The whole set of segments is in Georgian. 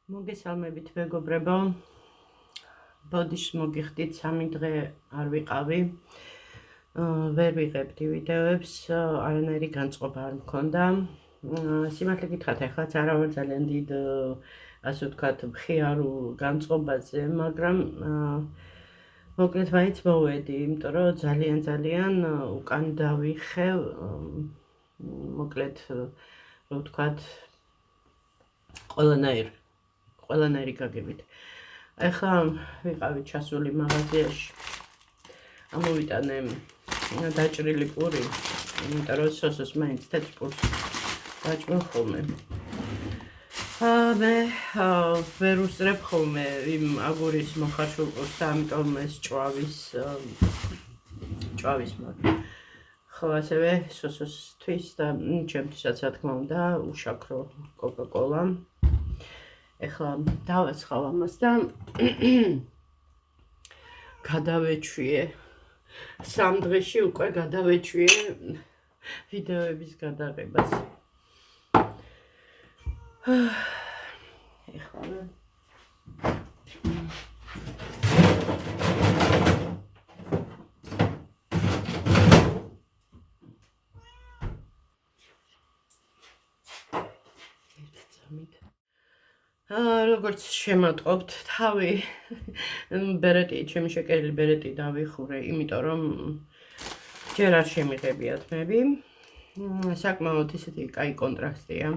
მოგესალმებით მეგობრებო. ბოდიშს მოგიხდით, 3 დღე არ ვიყავი. ვერ ვიღებდი ვიდეოებს, არანაირი განწყობა არ მქონდა. სიმართლე გითხრათ, ახლაც არა ვარ ძალიან დიდ, ასე ვთქვათ, მხიარულ განწყობაზე, მაგრამ მოკლედ მაინც მოვედი, იმიტომ რომ ძალიან უკან დავიხევ, მოკლედ რო ვთქვათ, ყველანაირი გაგებით. ახლა ვიყავი ჩასული მაღაზიაში. ამოვიტანე დაჭრილი პური, იმიტომ რომ სოსოს მაინც თეთრ პურს დაჭმევ ხოლმე. მე ვერ უსწრებ ხოლმე იმ აგურის მოხარშულ პურს, ამიტომ ეს ჭვავის მაქვს. ხო, ასევე სოსოსთვის და ჩემთვისაც, რა თქმა უნდა, უშაქრო კოკა-კოლა. ეხლა დავაცხავ ამას და გადავეჩვიე. 3 დღეში უკვე გადავეჩვიე ვიდეოების გადაღებას. ეხლა როგორც შემატყობთ, თავი ბერეტი, ჩემი შეკერილი ბერეტი დავიხურე, იმიტომ რომ ჯერ არ შემიღებია თმები. საკმაოდ ისეთი კაი კონტრასტია.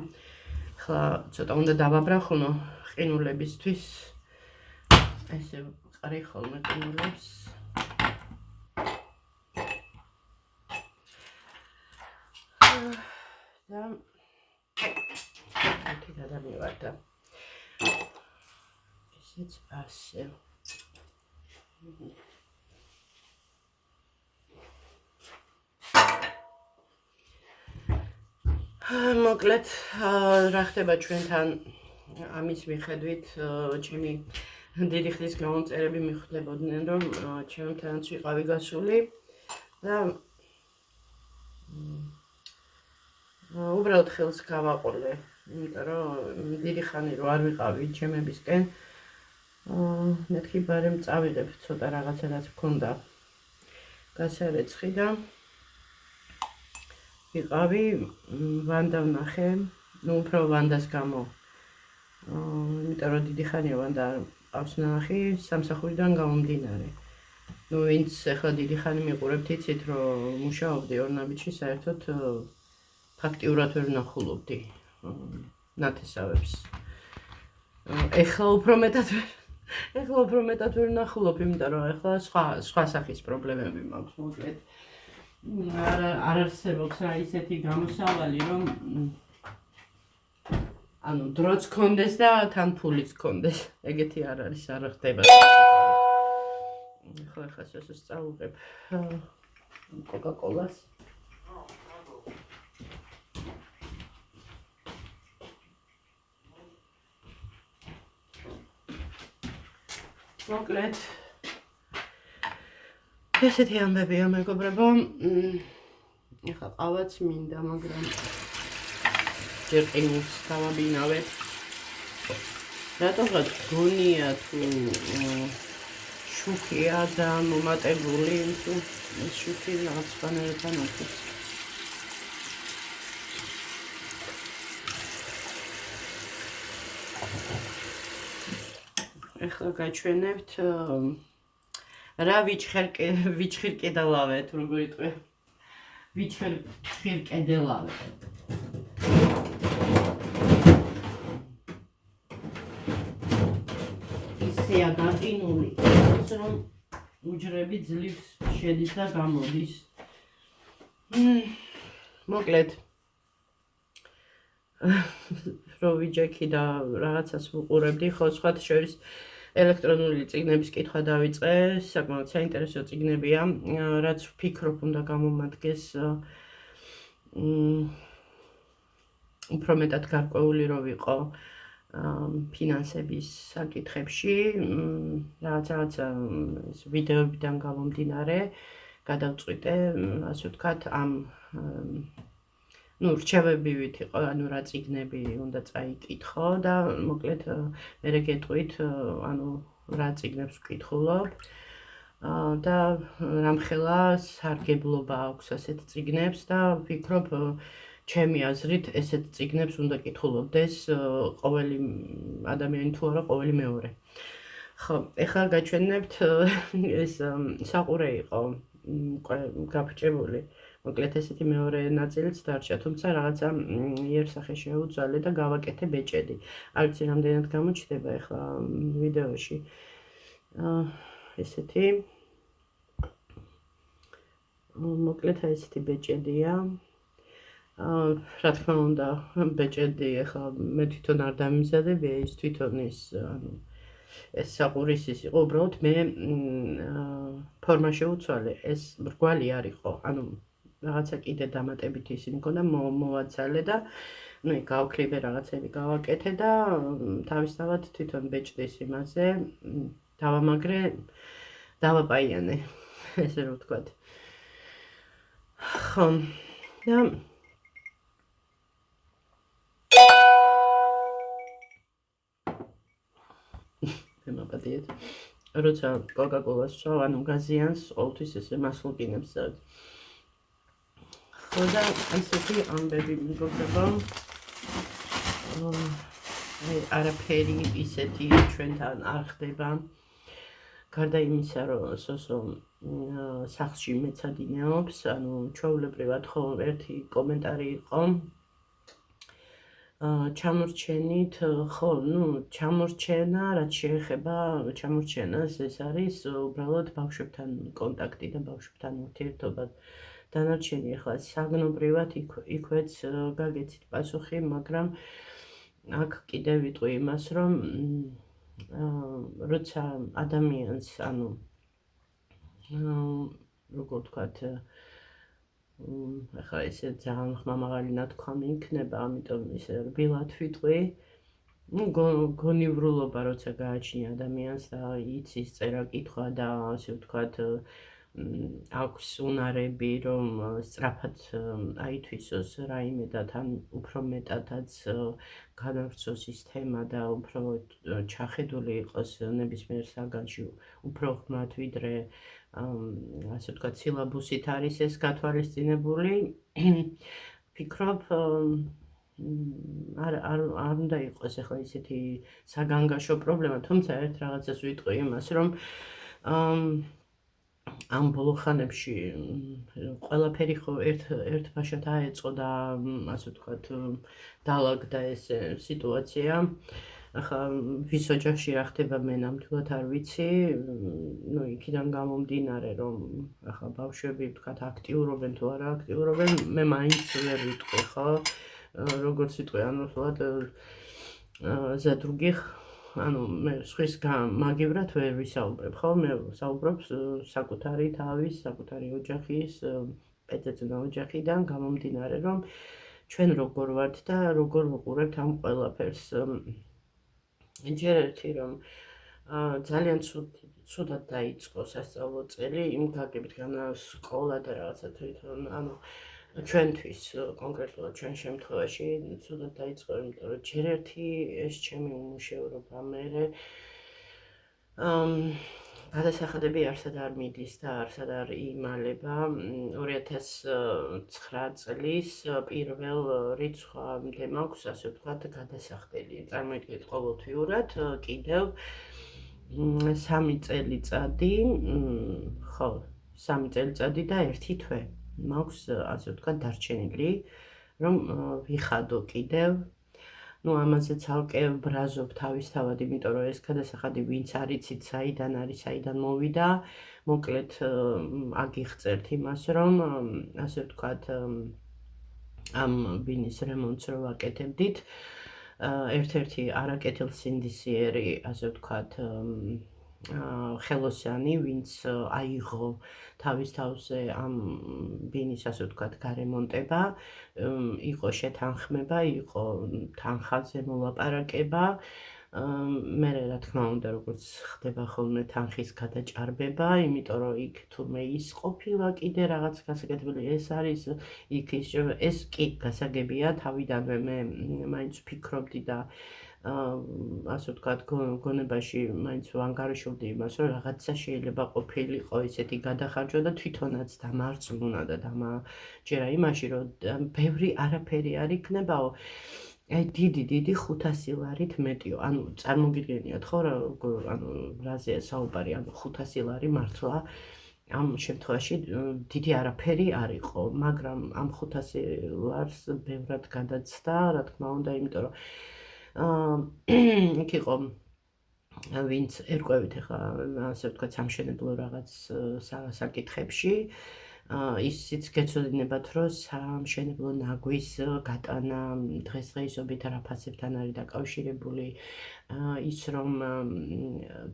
ახლა ცოტა უნდა დავაბრახუნო ყინულებისთვის. ესე ვყრი ხოლმე ყინულებს. და ერთი გადამივარ და ესეც ასე. მოკლედ, რა ხდება ჩვენთან ამის მიხედვით, ჩემი დიდი ხნის გამომწერები მიხვდებოდნენ, რომ ჩემთანაც ვიყავი გასული და უბრალოდ ხელს გავაყოლე, იმიტომ რომ დიდი ხანი რო არ ვიყავი ჩემებისკენ, მეთქი ბარემ წავიღებ ცოტა რაღაცა რაც მქონდა გასარეცხი და ვიყავი, ვანდა ვნახე, უფრო ვანდას გამო, იმიტომ რომ დიდი ხანია ვანდა არ მყავს ნახი, სამსახურიდან გამომდინარე. ვინც ახლა დიდი ხანი მიყურებთ, იცით რომ მუშაობდი ორნაბიჯში, საერთოდ ფაქტიურად ვერ ვნახულობდი ნათესავებს. ეხლა უფრო მეტად ვერ ვნახულობ, იმიტომ რომ ეხლა სხვა სახის პრობლემები მაქვს, მოკლედ. არ არსებობს რა ისეთი გამოსავალი, რომ ანუ დროც გქონდეს და თან ფულიც გქონდეს. ეგეთი არ არის, არ ხდება. ახლა სოსოს წავუღებ კოკა-კოლას. მოკლედ, ესეთი ამბებია მეგობრებო. ახლა ყავაც მინდა, მაგრამ ჯერ ყინულს დავაბინავებ. რატოღაც გონია თუ შუქია და მომატებული, თუ შუქი რაღაც სხვანაირად მოხდეს. ახლა გაჩვენებთ რა ვიჩხირკედელავე, თუ როგორ იტყვი. ვიჩხირკედელავე. ისეა გაყინული, რომ უჯრები ძლივს შედის და გამოდის. მოკლედ, რო ვიჯექი და რაღაცას ვუყურებდი, ხო, სხვათა შორის ელექტრონული წიგნების კითხვა დავიწყე, საკმაოდ საინტერესო წიგნებია, რაც ვფიქრობ უნდა გამომადგეს უფრო მეტად გარკვეული რო ვიყო ფინანსების საკითხებში, რაღაცა ვიდეოებიდან გამომდინარე, გადავწყვიტე, ასე ვთქვათ, ამ რჩევებივით იყო, ანუ რა წიგნები უნდა წაიკითხო და მოკლედ მერე გეტყვით, ანუ რა წიგნებს ვკითხულობ და რამხელა სარგებლობა აქვს ასეთ წიგნებს და ვფიქრობ, ჩემი აზრით ესეთ წიგნებს უნდა კითხულობდეს ყოველი ადამიანი თუ არა ყოველი მეორე. ხო, ეხლა გაჩვენებთ ეს საყურე იყო გაფრჭებული. მოკლედ ესეთი მეორე ნაწილიც დარჩა, თუმცა რაღაცა იერსახე შეუძვალე და გავაკეთე ბეჭედი. არ ვიცი რამდენად გამოჩნდება ეხლა ვიდეოში. ესეთი მოკლედ ესეთი ბეჭედია. რა თქმა უნდა, ბეჭედი ეხლა მე თვითონ არ დამიმზადებია, ის თვითონ ის ანუ ეს საყურის ის იყო, უბრალოდ მე ფორმა შევუცვალე, ეს მრგვალი არ იყო, ანუ რაღაცა კიდე დამატებით ისინი მქონდა, მოვაცალე და ნუ გავქრიბე რაღაცები გავაკეთე და თავისთავად თვითონ ბეჭდის იმაზე დავამაგრე, დავაპაიანე, ესე რომ ვთქვათ. ხო, და მემაპატიეთ. როცა კოკა-კოლას ვსვავ, ანუ გაზიანს, ყოველთვის ესე მასლუკინებს დავთ. ხო და ესეთი ამბები მიგობრება. არაფერი ისეთი ჩვენთან არ ხდება. გარდა იმისა, რომ სოსო სახლში მეცადინეობს, ანუ ჩვეულებრივად ხო ერთი კომენტარი იყო. ჩამორჩენით, ხო, ნუ ჩამორჩენა, რაც შეეხება ჩამორჩენას, ეს არის უბრალოდ ბავშვებთან კონტაქტი და ბავშვებთან ურთიერთობა. დანარჩენი ახლა საგნობრივად იქვეც გაგეცით პასუხი, მაგრამ აქ კიდევ ვიტყვი იმას, რომ როცა ადამიანს, ანუ როგორ ვთქვათ, ახლა ესე ძალიან ხმამაღალი ნათქვამი იქნება, ამიტომ ისე რბილად ვიტყვი. გონივრულობა როცა გააჩნია ადამიანს და იცის წერა-კითხვა და ასე ვთქვათ, აქვს უნარები, რომ სწრაფად აითვისოს რაიმე და თან უფრო მეტადაც განავრცოს ის თემა და უფრო ჩახედული იყოს ნებისმიერ საგანში, უფრო ღრმად ვიდრე ასე ვთქვათ, სილაბუსით არის ეს გათვალისწინებული. ვფიქრობ, არ უნდა იყოს ახლა ისეთი საგანგაშო პრობლემა, თუმცა ერთ რაღაცას ვიტყვი იმას, რომ ამ ბოლო ხანებში ყველაფერი ხო ერთ ფაშად აეწყო და ასე ვთქვათ, დაალაგდა ეს სიტუაცია. ახლა ვის ოჯახში რა ხდება მე ნამდვილად არ ვიცი, ნუ იქიდან გამომდინარე, რომ ახლა ბავშვები ვთქვათ აქტიურობენ თუ არა აქტიურობენ, მე მაინც ვერ ვიტყვი, ხო? როგორც ვიტყვი, ანუ ვთქვათ ზადრუგიხ, ანუ მე სხვის მაგივრად ვერ ვისაუბრებ, ხო? მე ვსაუბრობ საკუთარი თავის, საკუთარი ოჯახის, პეცეცუნა ოჯახიდან გამომდინარე, რომ ჩვენ როგორ ვართ და როგორ ვუყურებთ ამ ყველაფერს. ჯერ ერთი რომ ძალიან ცუდად დაიწყო სასწავლო წელი, იმ გაგებით სკოლა და რაღაცა თვითონ, ანუ ჩვენთვის კონკრეტულად ჩვენ შემთხვევაში ცუდად დაიწყო, იმიტომ რომ ჯერ ერთი ეს ჩემი უმუშევრობა მერე გადასახადები არსად არ მიდის და არსად არ იმალება. 2009 წლის პირველ რიცხვამდე მაქვს, ასე ვთქვათ, გადასახდელი. წარმოიდგინეთ ყოველთვიურად კიდევ 3 წელიწადი, ხო, 3 წელიწადი და 1 თვე მაქვს, ასე ვთქვათ, დარჩენილი, რომ ვიხადო კიდევ. ნუ ამაზე ცალკე ვბრაზობ თავისთავად, იმიტომ რომ ეს გადასახადი ვინც არ იცით საიდან არის, საიდან მოვიდა, მოკლედ აგიხწერთ იმას, რომ ასე ვთქვათ, ამ ბინის რემონტს რო ვაკეთებდით, ერთ-ერთი არაკეთილსინდისიერი, ასე ვთქვათ, ხელოსანი, ვინც აიღო თავის თავზე ამ ბინის, ასე ვთქვათ, გარემონტება, იყო შეთანხმება, იყო თანხაზე მოლაპარაკება მე რა თქმა უნდა როგორც ხდება ხოლმე თანხის გადაჭარბება, იმიტომ რომ იქ თურმე ის ყოფილა კიდე რაღაც გასაკეთებელი, ეს არის იქ ეს კი გასაგებია, თავიდანვე მე მაინც ვფიქრობდი და ასე ვთქვათ, გონებაში მაინც ვანგარიშობდი იმას, რომ რაღაცა შეიძლება ყოფილიყო ისეთი გადახარჯვა და თვითონაც დამარწმუნა და დამაჯერა იმაში, რომ ბევრი არაფერი არ იქნებაო. აი დიდი 500 ლარით მეტიო. ანუ წარმოგიდგენიათ ხო რა ანუ რაზეა საუბარი, ანუ 500 ლარი მართლა ამ შემთხვევაში დიდი არაფერი არ იყო, მაგრამ ამ 500 ლარს ბევრად გადაცდა, რა თქმა უნდა, იმიტომ რომ იქ იყო ვინც ერკვევით ახლა ასე ვთქვათ სამშენებლო რაღაც საკითხებში ისიც გეცოდინებათ, რომ სამშენებლო ნაგვის გატანა დღესდღეობით რა ფასებთან არის დაკავშირებული, ის რომ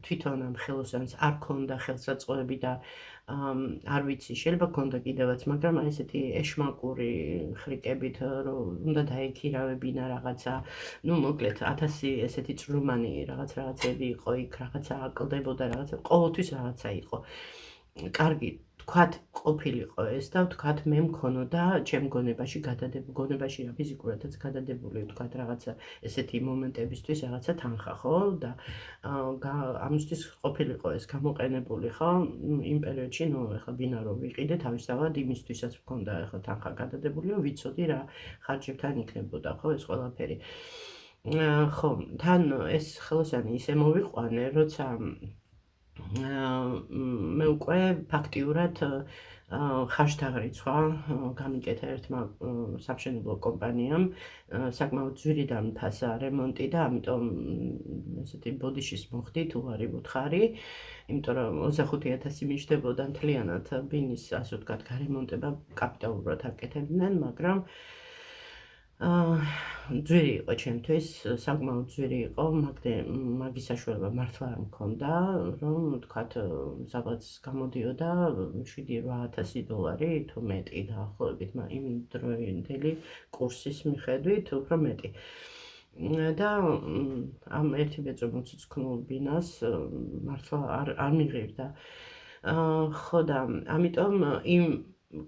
თვითონ ამ ხელოსანს არ ქონდა ხელსაწყოები და არ ვიცი, შეიძლება ქონდა კიდევაც, მაგრამ აი ესეთი ეშმაკური ხრიკებით, რომ უნდა დაექირავებინა რაღაცა, ну, მოკლედ 1000 ესეთი წვრუმანი რაღაცები იყო იქ, რაღაცა აკლდებოდა, რაღაცა ყოველთვის რაღაცა იყო. კარგი, თქვათ ყოფილიყო ეს და თქვათ მე მქონოდა ჩემ გონებაში გონებაში რა ფიზიკურადაც გადადებული, თქვათ რაღაცა ესეთი მომენტებისთვის რაღაცა თანხა, ხო? და ამისთვის ყოფილიყო ეს გამოყენებული, ხო? იმ პერიოდში, ну, ეხლა ბინა რომ ვიყიდე თავისთავად იმისთვისაც მქონდა ეხლა თანხა გადადებული, რომ ვიცოდი რა ხარჯებთან იქნებოდა, ხო, ეს ყველაფერი. ხო, თან ეს ხელოსანი ისე მოვიყვანე, როცა მე უკვე ფაქტიურად ხარჯთაღრიცხვა გამიკეთა ერთმა სამშენებლო კომპანიამ, საკმაოდ ძვირიდან ფასა რემონტი და ამიტომ ესეთი ბოდიშის მოხდი თუ არ ივუთხარი, იმიტომ რომ 25,000 მიჯდებოდა მთლიანად ბინის, ასე ვთქვათ, გარემონტება კაპიტალურად აკეთებდნენ, მაგრამ ძვირი იყო ჩემთვის, საკმაოდ ძვირი იყო, მაგის საშუალება მართლა არ მქონდა, რომ ვთქვათ, სადღაც გამოდიოდა 7-8,000 დოლარი თუ მეტი დაახლოებით, იმ დროინდელი კურსის მიხედვით უფრო მეტი. და ამ ერთი ბეწვი მოცუცქნულ ბინას მართლა არ მიღებდა. ხო და ამიტომ იმ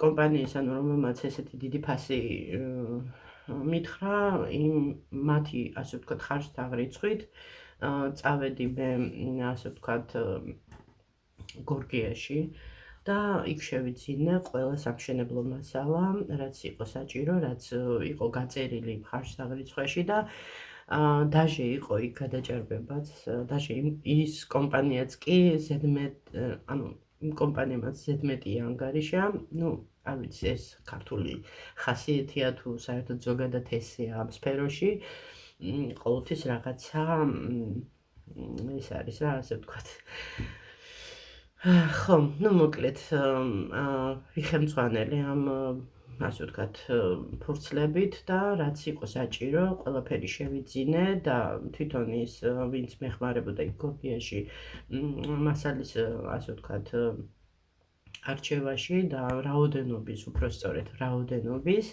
კომპანიის, ანუ რომელმაც ესეთი დიდი ფასი მითხრა, იმ მათი, ასე ვთქვათ, ხარჯთაღრიცხვით წავედი მე, ასე ვთქვათ, გორგიაში და იქ შევიძინე ყველა სამშენებლო მასალა, რაც იყო საჭირო, რაც იყო გაწერილი ხარჯთაღრიცხვაში და დაჟე იყო იქ გადაჭარბებაც, დაჟე ის კომპანიაც კი ზედმეტ, ანუ იმ კომპანიამაც ზედმეტი ანგარიშა, ну, არ ვიცი, ეს ქართული ხასიათია თუ საერთოდ ზოგადად ესეა ამ სფეროში, ყოველთვის რაღაცა ეს არის რა, ასე ვთქვათ. ხო, ну, მოკლედ, ვიხემწვანელი ამ ასე ვთქვათ, ფურცლებით და რაც იყო საჭირო, ყველაფერი შევიძინე და თვითონ ის ვინც მეხმარებოდა იქ გორგიაში მასალის, ასე ვთქვათ, არჩევაში და რაოდენობის, უпростоრეთ რაოდენობის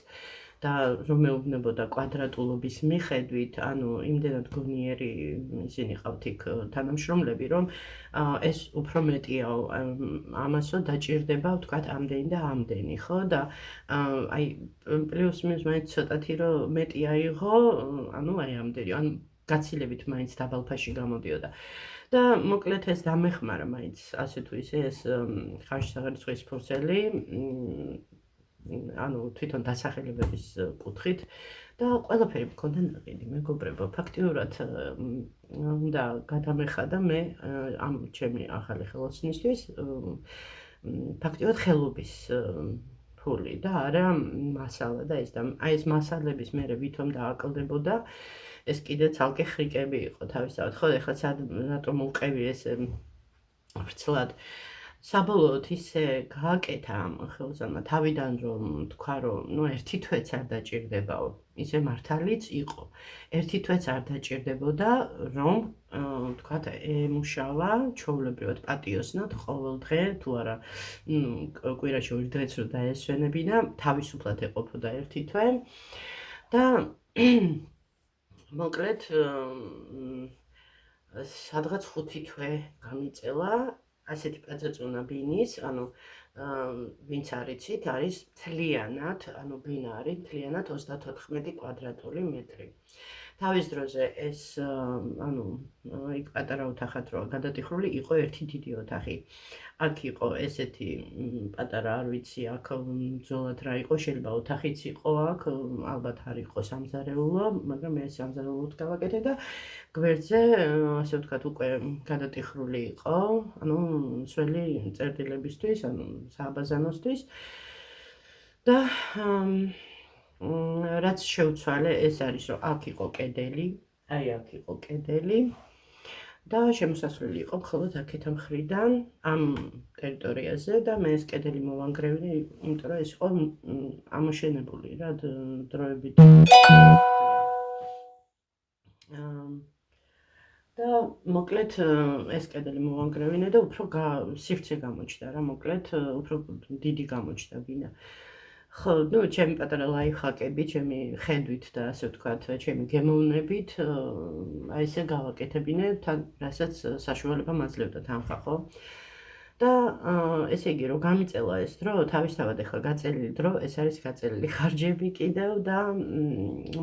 და რომ მეუბნებოდა კვადრატულობის მიხედვით, ანუ იმდენად გონიერი ისინი ყავთ იქ თანამშრომლები, რომ ეს უფრო მეტია ამასო დაჭირდება, ვთქვათ, ამდენი და ამდენი, ხო? და აი პლუს მინუს მაინც ცოტათი რომ მეტი აიღო, ანუ აი ამდენი, ანუ გაცილებით მაინც დაბალფაში გამოდიოდა. და მოკლედ ეს დამეხმარა მაინც ასე თუ ისე ეს ხარჯთაღრიცხვის ფურცელი, ანუ თვითონ დასახელებების კუთხით და ყველაფერი მქონდა ნაყიდი, მეგობრებო, ფაქტიურად უნდა გადამეხადა მე ამ ჩემი ახალი ხელოსნისთვის ფაქტიურად ხელობის ფული და არა მასალა და ეს და აი ეს მასალების მერე ვითომ დააკლდებოდა ეს კიდე ცალკე ხრიკები იყო თავისთავად, ხო, ეხლა რატომ უყევი ესე ვრცლად. საბოლოოდ ისე გააკეთა ამ ხელოსანმა თავიდან რომ თქვა, რომ ნუ ერთი თვეც არ დაჭირდებაო, ისე მართალიც იყო. ერთი თვეც არ დაჭირდებოდა, რომ ვთქვათ, ემუშავა ჩვეულებრივად პატიოსნად ყოველ დღე, თუ არა, კვირაში 2 დღეც რომ დაესვენებინა, თავისუფლად ეყოფოდა ერთი თვე და მოკლედ სადღაც 5 თვე გამიწელა ასეთი პაწაწუნა ბინის, ანუ ვინც არიცით, არის მთლიანად, ანუ ბინა არის მთლიანად 34 კვადრატული მეტრი. თავის დროზე ეს ანუ იქ პატარა ოთახად რო გადატიხრული იყო ერთი დიდი ოთახი. აქ იყო ესეთი პატარა, არ ვიცი, აქ ძოლად რა იყო, შეიძლება ოთახიც იყო აქ, ალბათ არ იყო სამზარეულო, მაგრამ მე სამზარეულოდ გავაკეთე და გვერდზე, ასე ვთქვათ, უკვე გადატიხრული იყო, ანუ მსველი წერტილებისთვის, ანუ სააბაზანოსთვის და რაც შევცვალე, ეს არის, რომ აქ იყო კედელი, აი აქ იყო კედელი და შემოსასვლელი იყო მხოლოდ აქეთა მხრიდან ამ ტერიტორიაზე და მე ეს კედელი მოვანგრევინე, იმიტომ რომ ეს იყო ამოშენებული რა დროებით. და მოკლედ ეს კედელი მოვანგრევინე და უფრო სივრცე გამოჩნდა რა, მოკლედ უფრო დიდი გამოჩნდა ბინა. ხო, ნუ ჩემი პატარა ლაიფჰაკები, ჩემი ხედვით და ასე ვთქვათ, ჩემი გემოვნებით, აი ესე გავაკეთებინე, თან რასაც საშუალება მაძლევდა თანხა, ხო? და ესე იგი, რომ გამიწელა ეს დრო, თავისთავად ეხლა გაწელილი დრო, ეს არის გაწელილი ხარჯები კიდევ და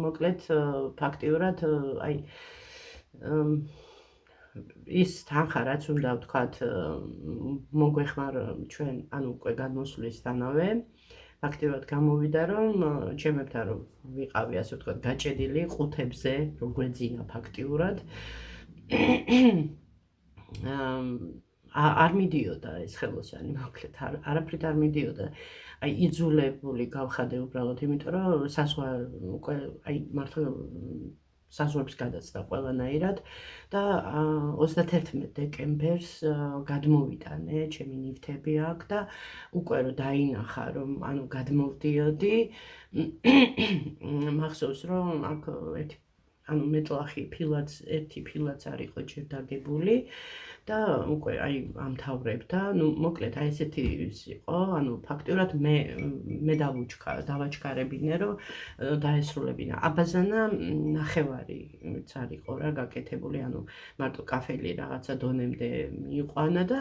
მოკლედ ფაქტიურად აი ის თანხა რაც უნდა ვთქვათ მოგვეხმარ ჩვენ ანუ უკვე გადმოსვლისთანავე ფაქტიურად გამოვიდა რომ ჩემებთან რომ ვიყავი ასე ვთქვათ გაჭედილი ყუთებზე რომ გვეძინა ფაქტიურად არ მიდიოდა ეს ხელოსანი მოკლედ არაფრით არ მიდიოდა აი იძულებული გავხადე უბრალოდ იმიტომ რომ სასვა უკვე აი მართლა საზღვრებს გადაცდა ყველანაირად და 31 დეკემბერს გადმოვიტანე ჩემი ნივთები აქ და უკვე რომ დაინახა რომ ანუ გადმოვდიოდი მახსოვს რომ აქ ერთი ანუ მეტლახი ერთი ფილაც არ იყო ჯერ დაგებული და უკვე აი ამთავრებდა, ნუ მოკლედ აი ესეთი იყო, ანუ ფაქტიურად მე დავაჩქარებინე, რომ დაესრულებინა. აბაზანა ნახევარიც არ იყო რა გაკეთებული, ანუ მარტო კაფელი რაღაცა დონემდე მიიყვანა და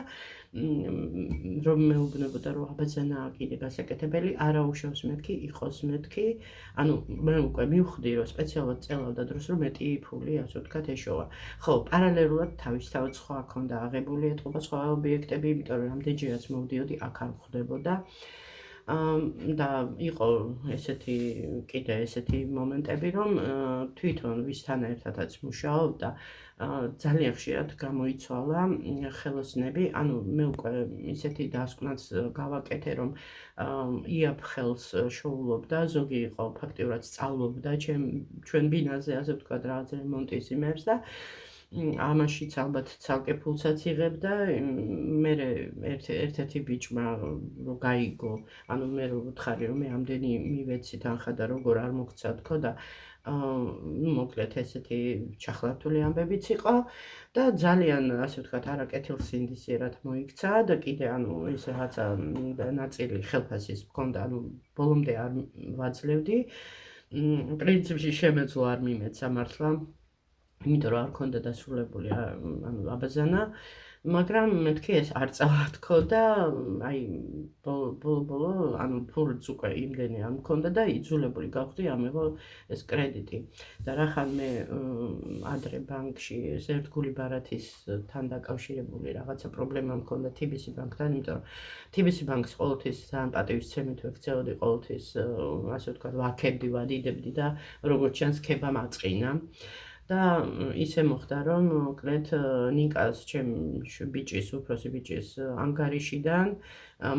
რომ მეუბნებოდა რომ აბაზანა კიდე გასაკეთებელი, არა უშავს მეთქი, იყოს მეთქი, ანუ მე უკვე მივხვდი რომ სპეციალურად წელავდა დროს რომ მეტი ფული ასე ვთქვათ ეშოვა. ხო, პარალელურად თავისთავად სხვა ქონდა აღებული ეთყობა სხვა ობიექტები, იმიტომ რომ რამდენჯერაც მოვდიოდი, აქ არ ხვდებოდა. და იყო ესეთი კიდე ესეთი მომენტები, რომ თვითონ ვისთან ერთადაც მუშაობ და ძალიან ხშირად გამოიცვალა ხელოსნები, ანუ მე უკვე ისეთი დასკვნაც გავაკეთე, რომ იაფ ხელს შოულობდა, ზოგი იყო ფაქტიურად სწავლობდა ჩვენ ბინაზე, ასე ვთქვათ, რაღაც რემონტის იმებს და ამაშიც ალბათ ცალკე ფულსაც იღებდა, მე ერთ-ერთი ბიჭმა რომ გაიგო, ანუ მე რომ ვთხარი რომ მე ამდენი მივეცი თანხა და როგორ არ მოგცა თქო და მოკლედ ესეთი ჩახლართული ამბებიც იყო და ძალიან ასე ვთქვათ არაკეთილსინდისიერად მოიქცა და კიდე ანუ ის რაღაცა ნაწილი ხელფასის მქონდა, ანუ ბოლომდე არ ვაძლევდი. პრინციპში შემეძლო არ მიმეცა მართლა. იმიტომ რომ არ ქონდა დასრულებული ანუ აბაზანა, მაგრამ მეთქი ეს არ წავა თქო და აი ბოლო ანუ ფულიც უკვე იმდენი არ მქონდა და იძულებული გავხდი ამეღო ეს კრედიტი. და რახან მე ადრე ბანკში ერთგული ბარათისთან დაკავშირებული რაღაცა პრობლემა მქონდა TBC ბანკთან, იმიტომ რომ TBC ბანკს ყოველთვის ძალიან პატივისცემით ვექცეოდი, ყოველთვის ასე ვთქვათ ვაქებდი, ვადიდებდი და როგორც ჩანს ქება მაწყინა. და ისე მოხდა რომ მოკლედ ნიკას ჩემ ბიჭის უფროსი ბიჭის ანგარიშიდან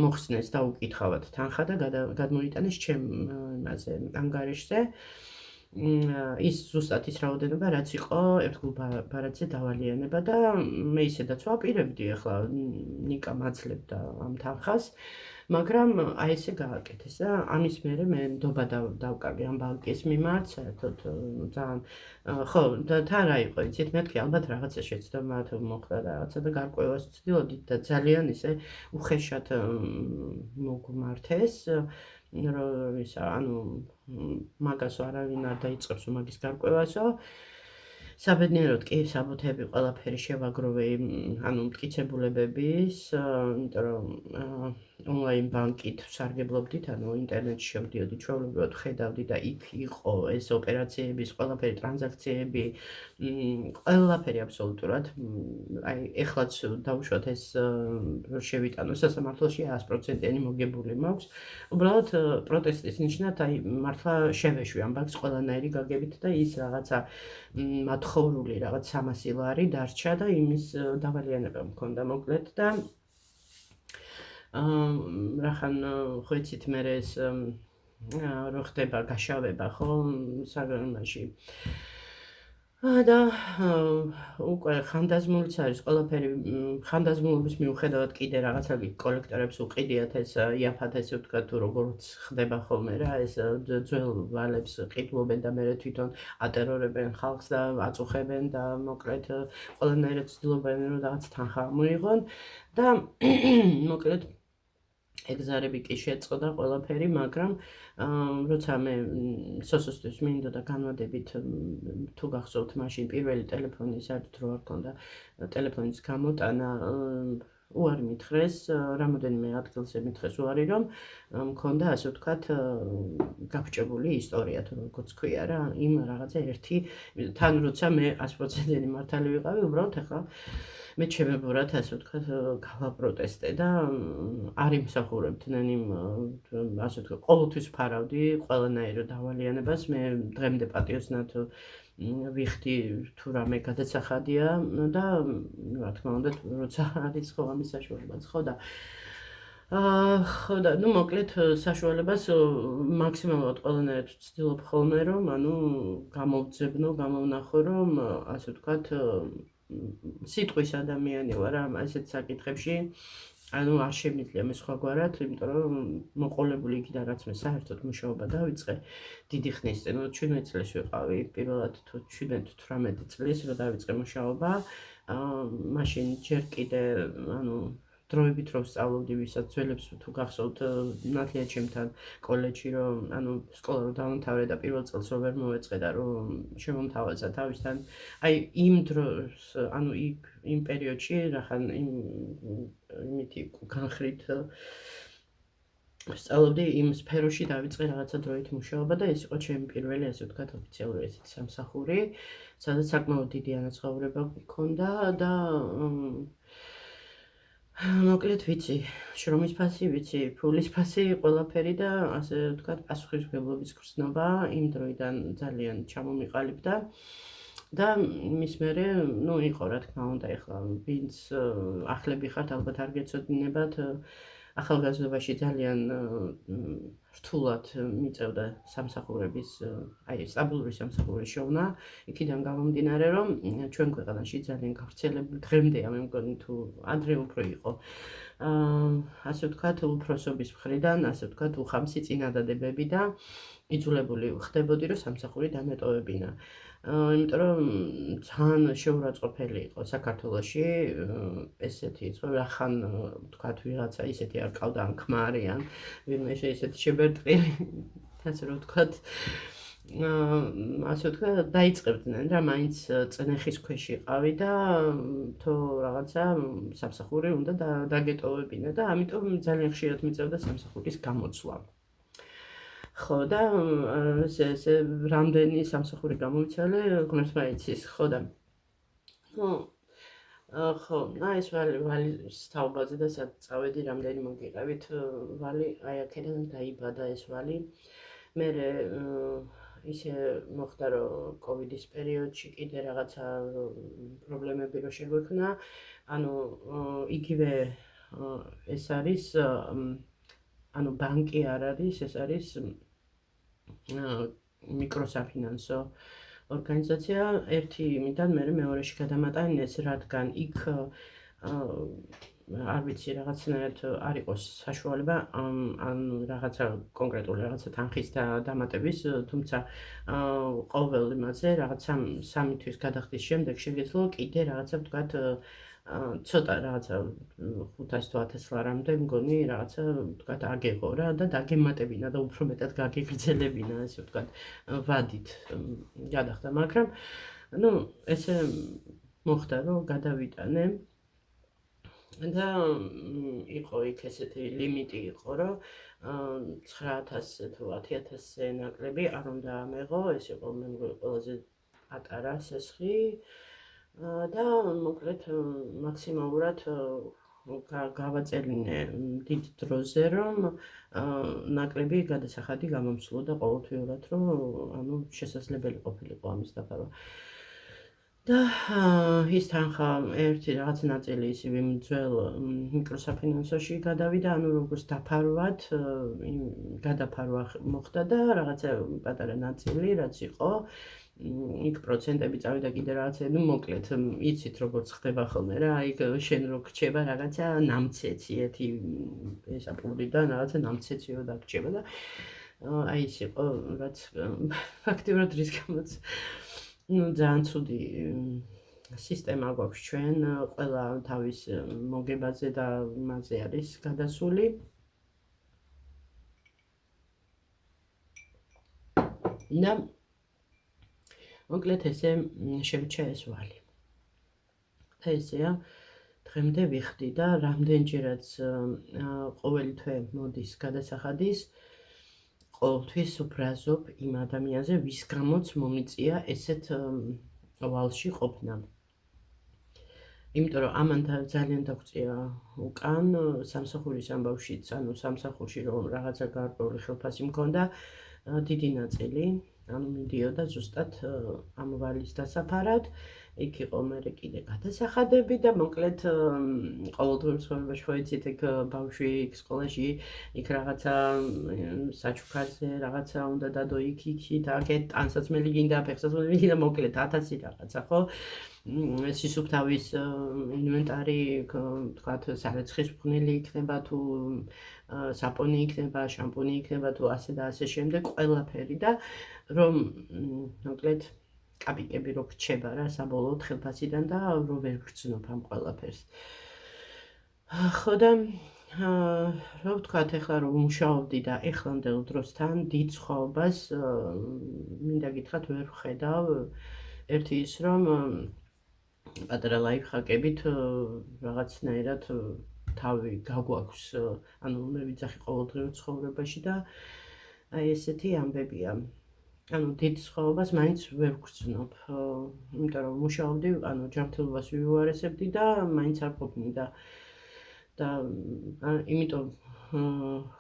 მოხსნეს და უკითხავად თანხა და გადმოიტანეს ჩემ იმაზე ანგარიშზე ის ზუსტად ის რაოდენობა რაც იყო ერთგულ ბარათზე დავალიანება და მე ისედაც ვაპირებდი ახლა ნიკა მაძლევდა ამ თანხას მაგრამ აი ესე გააკეთეს და ამის მერე მე ნდობა დავკარგე ამ ბანკის მიმართ საერთოდ ძალიან ხო და თან რა იყო იცით მეთქი ალბათ რაღაცა შეცდომა თუ მოხდა და რაღაცა და გარკვევას ვცდილობდით და ძალიან ისე უხეშად მოგმართეს რომ ისა ანუ მაგასო არავინ არ დაიწყებს მაგის გარკვევასო საბედნიეროდ კი საბუთები ყველაფერი შევაგროვე ანუ მტკიცებულებების, იმიტომ რომ ონლაინ ბანკით ვსარგებლობდით, ანუ ინტერნეტში შევდიოდი, ჩვეულებრივად ვხედავდი და იქ იყო ეს ოპერაციების ყველაფერი ტრანზაქციები, ყველაფერი აბსოლუტურად. აი ეხლაც დავუშვათ ეს რომ შევიტანო სასამართლოში 100%-იანი მოგებული მაქვს. უბრალოდ პროტესტის ნიშნად აი მართლა შევეშვი ამ ბანკს ყველანაირი გაგებით და ის რაღაცა მათხოვრული რაღაც 300 ლარი დარჩა და იმის დავალიანება მქონდა მოკლედ და რახან ხო იცით მე ეს რო ხდება გაშავება ხო საგანმანში და უკვე ხანდაზმულიც არის ყველაფერი ხანდაზმულობის მიუხედავად კიდე რაღაცა კოლექტორებს უყიდიათ ეს იაფად ესე ვთქვათ თუ როგორც ხდება ხოლმე რა ეს ძველ ვალებს ყიდულობენ და მერე თვითონ ატერორებენ ხალხს და აწუხებენ და მოკლედ ყველანაირად ცდილობენ რომ რაღაც თანხა მოიღონ და მოკლედ ეგზარები კი შეწყდა ყველაფერი, მაგრამ როცა მე სოსოსთვის მინდოდა განვადებით თუ გახსოვთ მაშინ პირველი ტელეფონი საერთოდ რო არ ქონდა ტელეფონის გამოტანა უარი მითხრეს, რამოდენიმე ადგილზე მითხრეს უარი, რომ მქონდა ასე ვთქვათ გაფჭებული ისტორია თუ როგორც ქვია რა, იმ რაღაცა ერთი თან როცა მე 100%-იანი მართალი ვიყავი, უბრალოდ ახლა მე ჩემებურად ასე ვთქვათ გავაპროტესტე და არ იმსახურებდნენ იმ ასე ვთქვათ ყოველთვის ვფარავდი ყველანაირ დავალიანებას მე დღემდე პატიოსნად ვიხდი თუ რამე გადაცახადია და რა თქმა უნდა როცა არის ხო ამის საშუალებაც ხო და ხო და ნუ მოკლედ საშუალებას მაქსიმალურად ყველანაირად ვცდილობ ხოლმე რომ ანუ გამოვძებნო, გამოვნახო რომ ასე ვთქვათ სიტყვის ადამიანი ვარ ამ ასეთ საკითხებში, ანუ არ შემიძლია მე სხვაგვარად, იმიტომ რომ მოყოლებული იქიდან რაც მე საერთოდ მუშაობა დავიწყე დიდი ხნის წინ, 17 წლის ვიყავი, პირველად თუ 17-18 წლის რო დავიწყე მუშაობა, მაშინ ჯერ კიდე ანუ დროებით რომ ვსწავლობდი ვისაც ძველებს თუ გახსოვთ ნათლია ჩემთან კოლეჯში რომ ანუ სკოლა რომ დავამთავრე და პირველ წელს რო ვერ მოვეწყე და რომ შემომთავაზა თავისთან აი იმ დროს ანუ იმ პერიოდში რახან იმითი განხრით ვსწავლობდი იმ სფეროში დავიწყე რაღაცა დროით მუშაობა და ეს იყო ჩემი პირველი ასე ვთქვათ ოფიციალური ესეთი სამსახური სადაც საკმაოდ დიდი ანაცხოვრება მქონდა და მოკლედ ვიცი, შრომის ფასი ვიცი, ფულის ფასი, ყველაფერი და ასე ვთქვათ, პასუხისმგებლობის გრძნობა იმ დროიდან ძალიან ჩამომიყალიბდა და მის მერე, ნუ იყო რა თქმა უნდა, ეხლა ვინც ახლები ხართ, ალბათ არ გეცოდინებათ, ახალგაზრდობაში ძალიან რთულად მიწევდა სამსახურების, აი სტაბილური სამსახურის შოვნა, იქიდან გამომდინარე, რომ ჩვენ ქვეყანაში ძალიან გავრცელებული დღემდეა, მე მგონი თუ ადრე უფრო იყო. ასე ვთქვათ, უფროსობის მხრიდან, ასე ვთქვათ, უხამსი წინადადებები და იძულებული ხდებოდი, რომ სამსახური დამეტოვებინა. იმიტომ რომ ძალიან შეურაცხყოფელი იყო საქართველოში ესეთი რახან ვთქვათ ვიღაცა ისეთი არ ყავდა ან ქმარი ან ვინმე ისეთი შებერტყილი ასე რომ ვთქვათ ასე ვთქვათ დაიწყებდნენ რა მაინც წნეხის ქვეშ იყავი და თუ რაღაცა სამსახური უნდა დაგეტოვებინა და ამიტომ ძალიან ხშირად მიწევდა სამსახურის გამოცვლა. ხო და ესე რამდენი სამსახური გამოვიცვალე ღმერთმა იცის ხო და ხო ეს ვალის თაობაზე და სადაც წავედი რამდენი მოგიყევით ვალი აი აქედან დაიბადა ეს ვალი მე ისე მოხდა რომ კოვიდის პერიოდში კიდე რაღაცა პრობლემები რო შეგვექნა ანუ იგივე ეს არის ანუ ბანკი არ არის, ეს არის მიკროსაფინანსო ორგანიზაცია. ერთი იმიდან მე მეორეში გადამატანეს, რადგან იქ არ ვიცი რაღაცნაირად არ იყოს საშუალება ან რაღაცა კონკრეტული რაღაცა თანხის დამატების, თუმცა ყოველ იმაზე რაღაც 3 თვის გადახდის შემდეგ შეგეძლო კიდე რაღაცა ვთქვათ ცოტა რაღაცა 500 თუ 1000 ლარამდე მგონი რაღაცა ვთქვათ აგეღო რა და დაგემატებინა და უფრო მეტად გაგეგრძელებინა ასე ვთქვათ ვადით გადახდა მაგრამ ну ესე მოხდა რომ გადავიტანე და იყო იქ ესეთი ლიმიტი იყო რომ 9000-ზე თუ 10000-ზე ნაკლები არ უნდა ამეღო, ეს იყო მე მგონი ყველაზე პატარა სესხი და მოკლედ მაქსიმალურად გავაწელინე დიდ დროზე რომ ნაკლები გადასახადი გამომსვლოდა ყოველთვიურად რომ ანუ შესაძლებელი ყოფილიყო ამის დაფარვა. და ის თანხა ერთი რაღაც ნაწილი ისევ იმ ძველ მიკროსაფინანსოში გადავიდა, ანუ როგორც დაფარვად გადაფარვა მოხდა და რაღაცა პატარა ნაწილი რაც იყო იქ პროცენტები წავიდა კიდე რაღაცა, ну მოკლედ იცით როგორც ხდება ხოლმე რა, აი შენ რო გრჩება რაღაცა ნამცეცი ერთი ესა პურიდან რაღაცა ნამცეციო დაგრჩება და აი ის იყო რაც ფაქტიურად რის გამოც ну ძალიან ცუდი სისტემა გვაქვს ჩვენ ყველა თავის მოგებაზე და მასზე არის გადასული და მოკლედ ესე შემჩა ეს ვალი. და ესეა დღემდე ვიხდი და რამდენჯერაც ყოველი თვე მოდის გადასახადის ყოველთვის ვბრაზობ იმ ადამიანზე, ვის გამოც მომიწია ესეთ ვალში ყოფნა. იმიტომ რომ ამან ძალიან დაგვწია უკან სამსახურის ამბავშიც, ანუ სამსახურში რომ რაღაცა გარკვეული ხელფასი მქონდა, დიდი ნაწილი, ანუ მიდიოდა ზუსტად ამ ვალის დასაფარად. იქ იყო მერე კიდე გადასახადები და მოკლედ ყოველდღიურ ცხოვრებაში ხო იცით ეგ ბავშვი იქ სკოლაში იქ რაღაცა საჩუქარზე რაღაცა უნდა დადო იქ და აქეთ ტანსაცმელი გინდა, ფეხსაცმელი გინდა, მოკლედ 1000 რაღაცა ხო? სისუფთავის ინვენტარი, თქვათ, სარეცხის მღნელი იქნება თუ საპონი იქნება, შამპუნი იქნება თუ ასე და ასე შემდეგ, ყველაფერი და რომ მოკლედ კაპიკები რო გრჩება რა საბოლოოდ ხელფასიდან და რო ვერ გრძნობ ამ ყველაფერს. ხო და რო ვთქვათ ეხლა რომ მუშაობდი და ეხლანდელ დროსთან დიდ სხვაობას მინდა გითხრათ ვერ ვხედავ. ერთი ის რომ პატარა ლაიფჰაკებით რაღაცნაირად თავი გაგვაქვს, ანუ მე ვიძახი ყოველდღიურ ცხოვრებაში და აი ესეთი ამბებია. ანუ დიდ სხვაობას მაინც ვერ ვგრძნობ, იმიტომ რომ მუშაობდი, ანუ ჯანმრთელობას ვიუარესებდი და მაინც არ ყოფნიდა და იმიტომ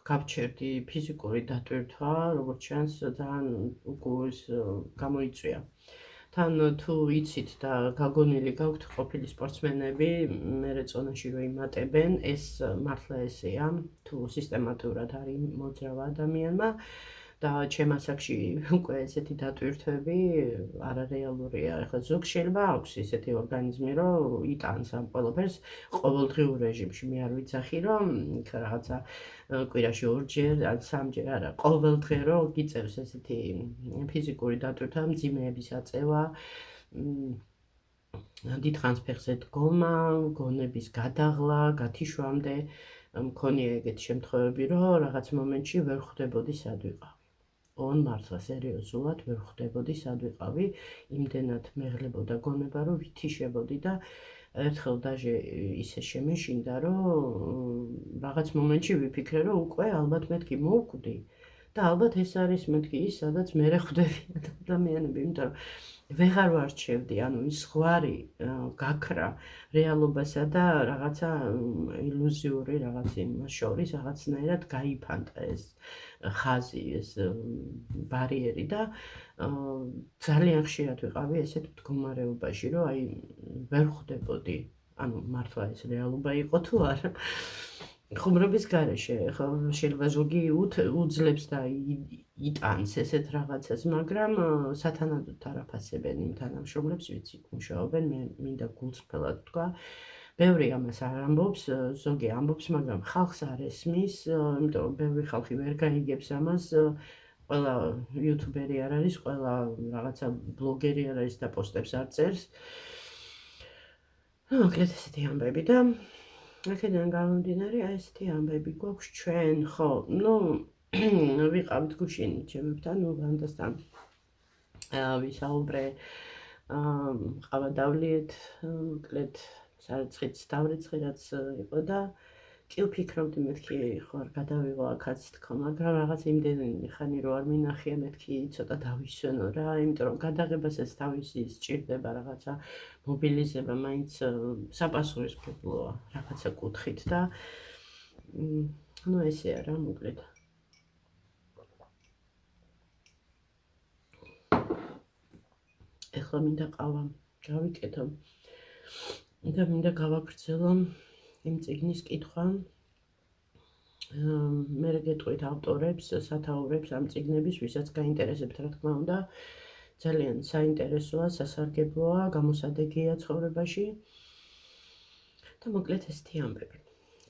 გავჩერდი ფიზიკური დატვირთვა, როგორც ჩანს, ძალიან უკუს გამოიწვია. თან თუ იცით და გაგონილი გაქვთ ყოფილი სპორტსმენები, მერე წონაში რო იმატებენ, ეს მართლა ესეა, თუ სისტემატურად არის მოძრავ ადამიანმა და ჩემ ასაკში უკვე ესეთი დატვირთვები არარეალურია. ეხლა ზოგ შეიძლება აქვს ესეთი ორგანიზმი, რომ იტანს ამ ყველაფერს ყოველდღიურ რეჟიმში. მე არ ვიცახი, რომ იქ რაღაცა კვირაში 2ჯერ, ან 3ჯერ არა, ყოველ დღე რომ გიწევს ესეთი ფიზიკური დატვირთვა, მძიმეების აწევა, დიდხანს ფეხზე დგომა, გონების გადაღლა, გათიშვამდე, მქონია ეგეთი შემთხვევები, რომ რაღაც მომენტში ვერ ხვდებოდი სად ვიყავი. მართლა სერიოზულად ვერ ხვდებოდი სად ვიყავი, იმდენად მეღლებოდა გონება, რომ ვითიშებოდი და ერთხელ დაჟე ისე შემეშინდა, რომ რაღაც მომენტში ვიფიქრე, რომ უკვე ალბათ მეთქი მოვკვდი და ალბათ ეს არის მეთქი ის, სადაც მერე ხვდებიან ადამიანები, იმიტომ რომ ვეღარ ვარჩევდი, ანუ ის ზღვარი გაქრა რეალობასა და რაღაცა ილუზიური რაღაც იმას შორის რაღაცნაირად გაიფანტა ეს ხაზი, ეს ბარიერი და ძალიან ხშირად ვიყავი ესეთ მდგომარეობაში, რომ აი ვერ ხვდებოდი, ანუ მართლა ეს რეალობა იყო თუ არა. ხუმრობის გარეშე, ხო შეიძლება ზოგი უძლებს და იტანს ესეთ რაღაცას, მაგრამ სათანადოდ არაფასებენ იმ თანამშრომლებს, ვიცი, მუშაობენ, მე მინდა გულწრფელად ვთქვა. ბევრი ამას არ ამბობს, ზოგი ამბობს, მაგრამ ხალხს არ ესმის, იმიტომ რომ ბევრი ხალხი ვერ გაიგებს ამას. ყველა იუთუბერი არ არის, ყველა რაღაცა ბლოგერი არ არის და პოსტებს არ წერს. მოკლედ ესეთი ამბები და აქედან გამომდინარე, აი ესეთი ამბები გვაქვს ჩვენ, ხო, ну ვიყავთ გუშინ ჩემთან, ვანდასთან ვისაუბრე ყავა დავლიეთ, მოკლედ სარეცხით დავრიცხი რაც იყო და კი ვფიქრობდი მეთქი ხო არ გადავიღო აქაც თქო, მაგრამ რაღაც იმდენი ხანი რო არ მინახია მეთქი ცოტა დავისვენო რა, იმიტომ რომ გადაღებასაც თავისი სჭირდება რაღაცა მობილიზება, მაინც საპასუხისმგებლოა რაღაცა კუთხით და ну ესეა რა მოკლედ. ეხლა მინდა ყავა გავიკეთო და მინდა გავაგრძელო იმ წიგნის კითხვა. მე გეტყვით ავტორებს, სათაურებს ამ წიგნების, ვისაც გაინტერესებთ, რა თქმა უნდა, ძალიან საინტერესოა, სასარგებლოა, გამოსადეგია ცხოვრებაში. და მოკლედ ესეთი ამბები.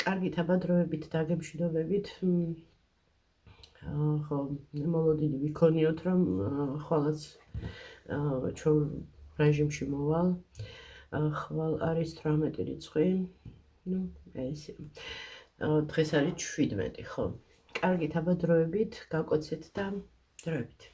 კარგით, აბადროებით, დაგემშვიდობებით. ხო, მოლოდინი ვიქონიოთ, რომ ხვალაც ჩვენ რეჟიმში მოვალ. ხვალ არის 18 რიცხვი. ну, ეს დღეს არის 17, ხო. კარგით, აბადროებით, გაკოცეთ და დროებით.